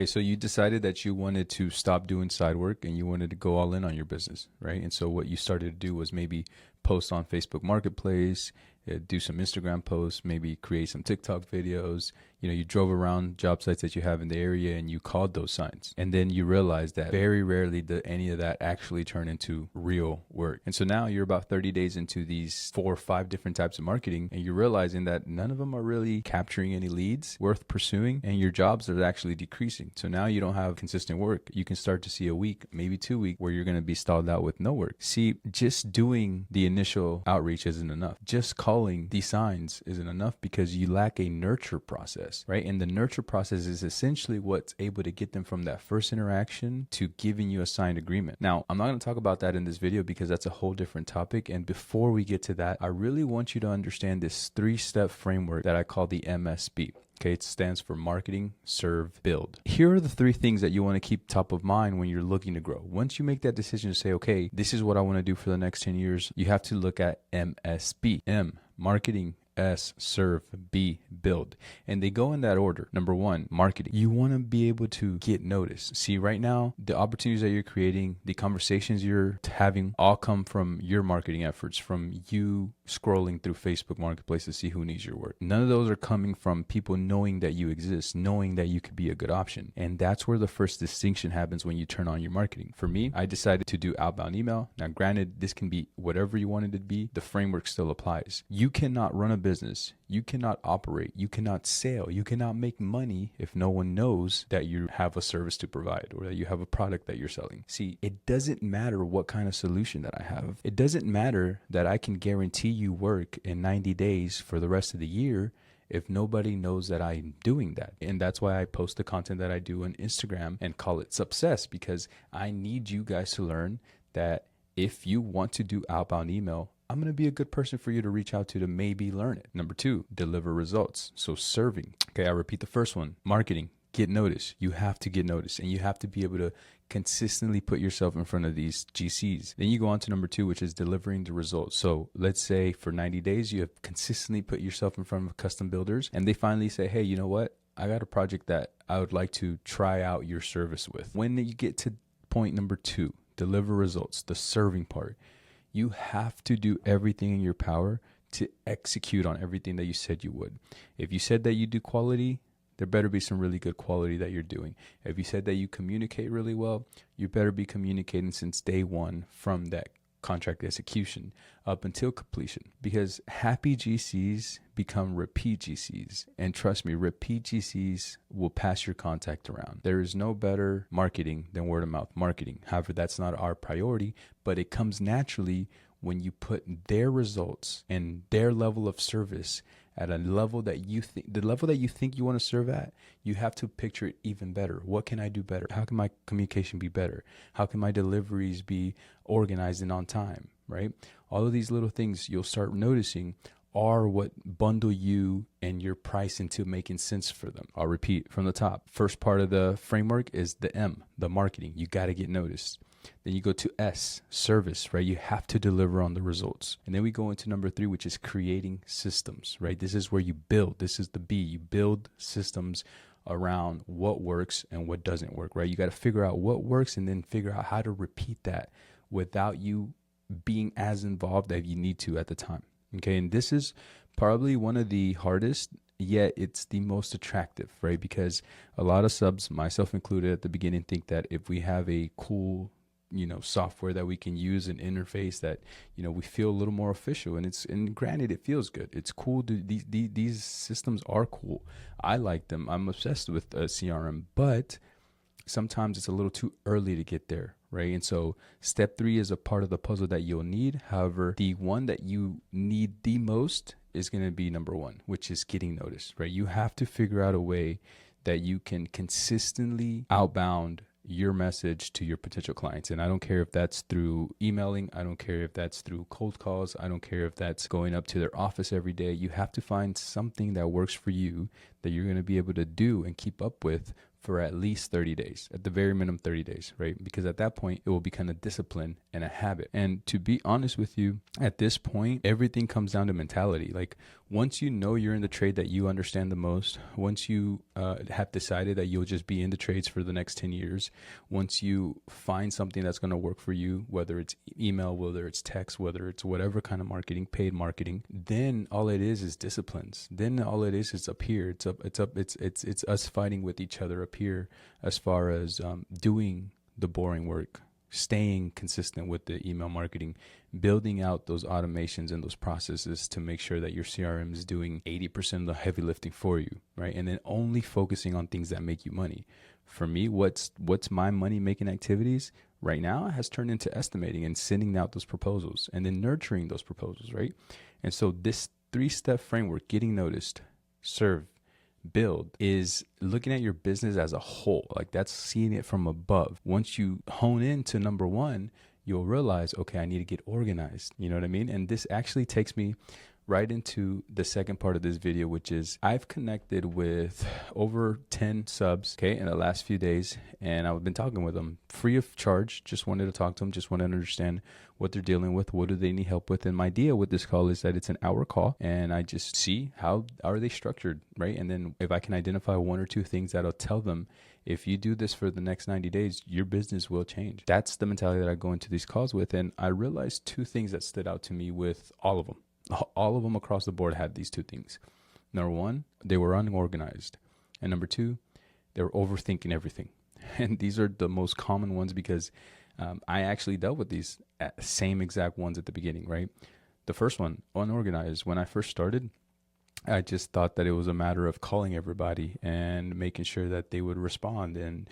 Okay, so you decided that you wanted to stop doing side work and you wanted to go all in on your business, right? And so what you started to do was maybe post on Facebook Marketplace, do some Instagram posts, maybe create some TikTok videos. You drove around job sites that you have in the area and you called those signs. And then you realized that very rarely did any of that actually turn into real work. And so now you're about 30 days into these 4 or 5 different types of marketing, and you're realizing that none of them are really capturing any leads worth pursuing, and your jobs are actually decreasing. So now you don't have consistent work. You can start to see a week, maybe 2 weeks, where you're going to be stalled out with no work. See, just doing the initial outreach isn't enough. Just calling these signs isn't enough because you lack a nurture process, right? And the nurture process is essentially what's able to get them from that first interaction to giving you a signed agreement. Now, I'm not going to talk about that in this video because that's a whole different topic. And before we get to that, I really want you to understand this 3-step framework that I call the MSB. Okay, it stands for marketing, serve, build. Here are the 3 things that you want to keep top of mind when you're looking to grow. Once you make that decision to say, okay, this is what I want to do for the next 10 years, you have to look at MSB. M, marketing. S, serve. B, build. And they go in that order. Number 1, marketing. You want to be able to get noticed. See, right now, the opportunities that you're creating, the conversations you're having all come from your marketing efforts, from you scrolling through Facebook Marketplace to see who needs your work. None of those are coming from people knowing that you exist, knowing that you could be a good option. And that's where the first distinction happens when you turn on your marketing. For me, I decided to do outbound email. Now, granted, this can be whatever you want it to be. The framework still applies. You cannot run a business, you cannot operate, you cannot sell, you cannot make money if no one knows that you have a service to provide or that you have a product that you're selling. See, it doesn't matter what kind of solution that I have. It doesn't matter that I can guarantee you work in 90 days for the rest of the year if nobody knows that I'm doing that. And that's why I post the content that I do on Instagram and call it Success, because I need you guys to learn that if you want to do outbound email, I'm going to be a good person for you to reach out to maybe learn it. Number 2, deliver results. So serving. Okay, I repeat the first one. Marketing. Get noticed. You have to get noticed, and you have to be able to consistently put yourself in front of these GCs. Then you go on to number 2, which is delivering the results. So let's say for 90 days, you have consistently put yourself in front of custom builders, and they finally say, hey, you know what? I got a project that I would like to try out your service with. When you get to point number 2, deliver results, the serving part, you have to do everything in your power to execute on everything that you said you would. If you said that you do quality, there better be some really good quality that you're doing. If you said that you communicate really well, you better be communicating since day 1 from that contract execution up until completion, because happy GCs become repeat GCs. And trust me, repeat GCs will pass your contact around. There is no better marketing than word of mouth marketing. However, that's not our priority, but it comes naturally when you put their results and their level of service at a level that you think, the level that you think you want to serve at, you have to picture it even better. What can I do better? How can my communication be better? How can my deliveries be organized and on time, right? All of these little things you'll start noticing are what bundle you and your price into making sense for them. I'll repeat from the top. First part of the framework is the M, the marketing. You got to get noticed. Then you go to S, service, right? You have to deliver on the results. And then we go into number 3, which is creating systems, right? This is where you build. This is the B. You build systems around what works and what doesn't work, right? You got to figure out what works and then figure out how to repeat that without you being as involved as you need to at the time. Okay, and this is probably one of the hardest, yet it's the most attractive, right? Because a lot of subs, myself included at the beginning, think that if we have a cool, software that we can use, an interface that, we feel a little more official, and granted, it feels good. It's cool. These systems are cool. I like them. I'm obsessed with CRM, but sometimes it's a little too early to get there, right? And so step 3 is a part of the puzzle that you'll need. However, the one that you need the most is going to be number 1, which is getting noticed, right? You have to figure out a way that you can consistently outbound your message to your potential clients. And I don't care if that's through emailing. I don't care if that's through cold calls. I don't care if that's going up to their office every day. You have to find something that works for you that you're going to be able to do and keep up with for at least 30 days, at the very minimum 30 days, right? Because at that point, it will become a discipline and a habit. And to be honest with you, at this point, everything comes down to mentality. Like once you know you're in the trade that you understand the most, once you have decided that you'll just be in the trades for the next 10 years, once you find something that's going to work for you, whether it's email, whether it's text, whether it's whatever kind of marketing, paid marketing, then all it is disciplines. Then all it is up here. It's us fighting with each other up here as far as doing the boring work, staying consistent with the email marketing, building out those automations and those processes to make sure that your CRM is doing 80% of the heavy lifting for you, right? And then only focusing on things that make you money. For me, what's my money making activities right now has turned into estimating and sending out those proposals and then nurturing those proposals, right? And so this 3-step framework, getting noticed, serve, build, is looking at your business as a whole. Like that's seeing it from above. Once you hone into number 1, you'll realize, okay, I need to get organized. You know what I mean? And this actually takes me right into the second part of this video, which is I've connected with over 10 subs, okay, in the last few days, and I've been talking with them free of charge. Just wanted to talk to them, just wanted to understand what they're dealing with, what do they need help with. And my idea with this call is that it's an hour call, and I just see how are they structured, right? And then if I can identify 1 or 2 things that'll tell them, if you do this for the next 90 days, your business will change. That's the mentality that I go into these calls with. And I realized 2 things that stood out to me with all of them. All of them across the board had these 2 things. Number 1, they were unorganized. And number 2, they were overthinking everything. And these are the most common ones because I actually dealt with these same exact ones at the beginning, right? The first one, unorganized. When I first started, I just thought that it was a matter of calling everybody and making sure that they would respond. And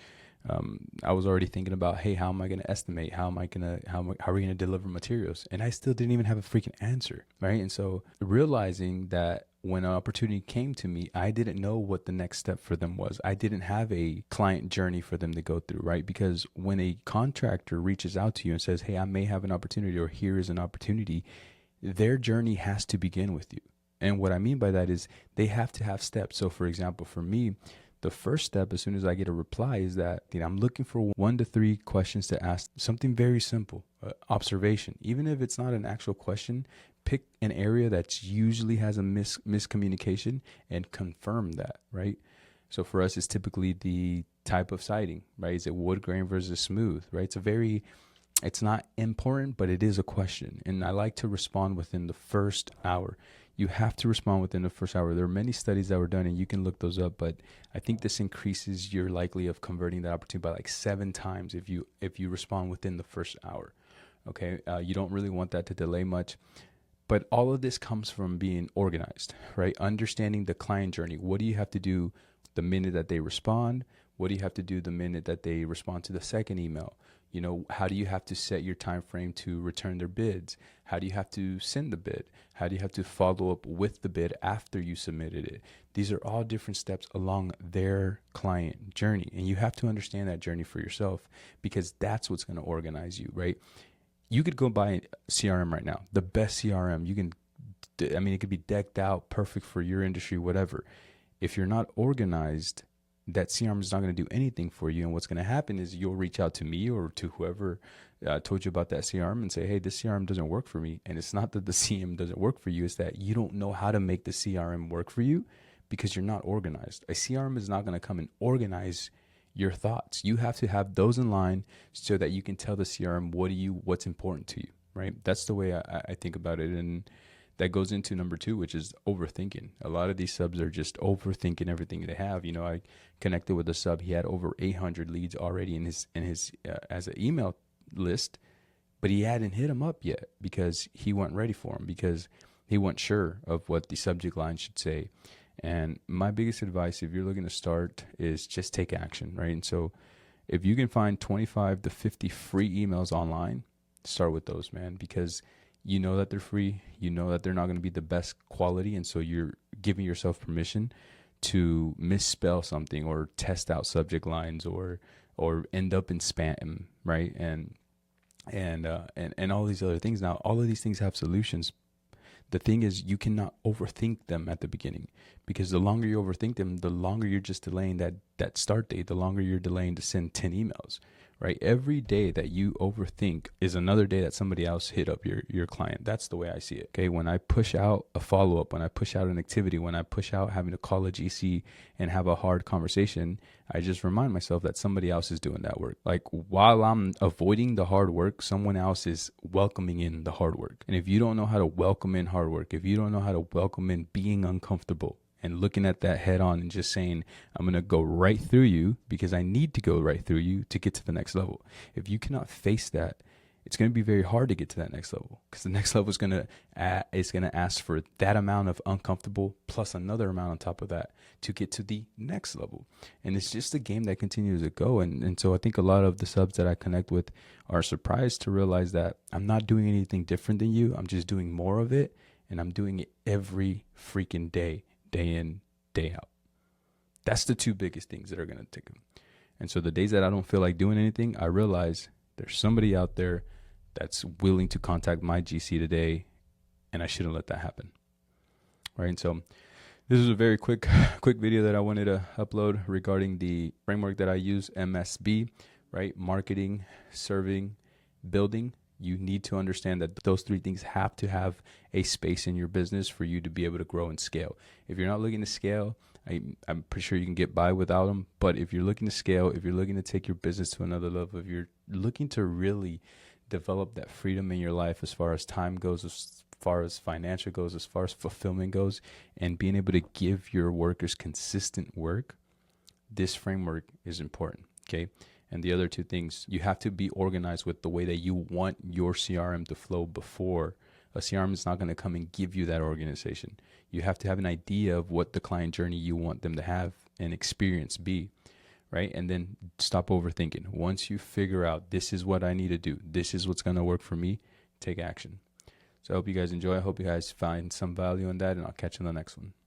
I was already thinking about, hey, how am I going to estimate? How are we going to deliver materials? And I still didn't even have a freaking answer, right? And so realizing that when an opportunity came to me, I didn't know what the next step for them was. I didn't have a client journey for them to go through, right? Because when a contractor reaches out to you and says, hey, I may have an opportunity, or here is an opportunity, their journey has to begin with you. And what I mean by that is they have to have steps. So for example, for me, the first step, as soon as I get a reply, is that I'm looking for 1 to 3 questions to ask. Something very simple, observation. Even if it's not an actual question, pick an area that usually has a miscommunication and confirm that, right? So for us, it's typically the type of siding, right? Is it wood grain versus smooth, right? It's not important, but it is a question. And I like to respond within the first hour. You have to respond within the first hour. There are many studies that were done, and you can look those up, but I think this increases your likely of converting that opportunity by like 7 times if you respond within the first hour. Okay, you don't really want that to delay much, but all of this comes from being organized, right? Understanding the client journey. What do you have to do the minute that they respond? What do you have to do the minute that they respond to the second email? You know, how do you have to set your time frame to return their bids? How do you have to send the bid? How do you have to follow up with the bid after you submitted it? These are all different steps along their client journey. And you have to understand that journey for yourself, because that's what's going to organize you, right? You could go buy CRM right now, the best CRM. It could be decked out, perfect for your industry, whatever. If you're not organized, that CRM is not going to do anything for you. And what's going to happen is you'll reach out to me or to whoever told you about that CRM and say, hey, this CRM doesn't work for me. And it's not that the CRM doesn't work for you. It's that you don't know how to make the CRM work for you because you're not organized. A CRM is not going to come and organize your thoughts. You have to have those in line so that you can tell the CRM what's important to you, right? That's the way I think about it. And that goes into number 2, which is overthinking. A lot of these subs are just overthinking everything they have. You know, I connected with a sub. He had over 800 leads already in his as an email list, but he hadn't hit them up yet because he wasn't ready for them, because he wasn't sure of what the subject line should say. And my biggest advice, if you're looking to start, is just take action, right? And so if you can find 25 to 50 free emails online, start with those, man, because you know that they're free. You know that they're not going to be the best quality. And so you're giving yourself permission to misspell something or test out subject lines or end up in spam, right? And all these other things. Now, all of these things have solutions. The thing is, you cannot overthink them at the beginning, because the longer you overthink them, the longer you're just delaying that start date, the longer you're delaying to send 10 emails, right? Every day that you overthink is another day that somebody else hit up your client. That's the way I see it. Okay. When I push out a follow-up, when I push out an activity, when I push out having to call a GC and have a hard conversation, I just remind myself that somebody else is doing that work. Like, while I'm avoiding the hard work, someone else is welcoming in the hard work. And if you don't know how to welcome in hard work, if you don't know how to welcome in being uncomfortable and looking at that head on and just saying, I'm going to go right through you because I need to go right through you to get to the next level. If you cannot face that, it's going to be very hard to get to that next level, because the next level is going to ask for that amount of uncomfortable plus another amount on top of that to get to the next level. And it's just a game that continues to go. And so I think a lot of the subs that I connect with are surprised to realize that I'm not doing anything different than you. I'm just doing more of it, and I'm doing it every freaking day in, day out. That's the two biggest things that are going to take them. And so the days that I don't feel like doing anything, I realize there's somebody out there that's willing to contact my GC today, and I shouldn't let that happen. Right. And so this is a very quick video that I wanted to upload regarding the framework that I use, MSB, right? Marketing, serving, building. You need to understand that those three things have to have a space in your business for you to be able to grow and scale. If you're not looking to scale, I'm pretty sure you can get by without them. But if you're looking to scale, if you're looking to take your business to another level, if you're looking to really develop that freedom in your life as far as time goes, as far as financial goes, as far as fulfillment goes, and being able to give your workers consistent work, this framework is important. Okay. And the other two things, you have to be organized with the way that you want your CRM to flow before. A CRM is not going to come and give you that organization. You have to have an idea of what the client journey you want them to have and experience be, right? And then stop overthinking. Once you figure out, this is what I need to do, this is what's going to work for me, take action. So I hope you guys enjoy. I hope you guys find some value in that, and I'll catch you in the next one.